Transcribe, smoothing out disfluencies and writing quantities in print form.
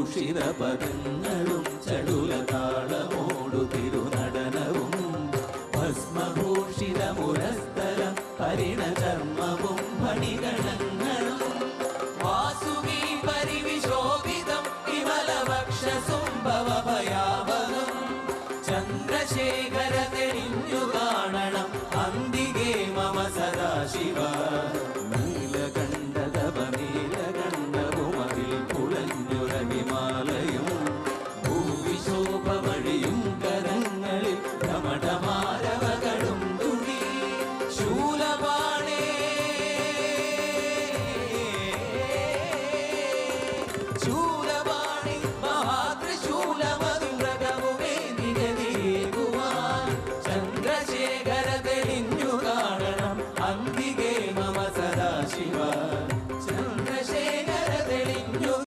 ഭൂഷിത പദങ്ങളും ചടുലതാളമോടു തിരുനടനവും ഭസ്മഭൂഷിത മുരസ്ഥലം പരിണചർമ്മവും ഫണിഗണങ്ങളും വാസുകി പരിവിശോഭിതം വിമലവക്ഷസുംഭവഭയാവഹം ചന്ദ്രശേഖര തെളിഞ്ഞു കാണണം അന്തികേ മമ സദാശിവ നീലകണ്ഠതപ നീലകണ്ഠവുമതിൽ പുളഞ്ഞുരഹിമാലയും ഭൂവിശോഭമഴിയും കരങ്ങളിൽ ധമഠമാരവകളും തുണി ശൂലപാണേ ശൂല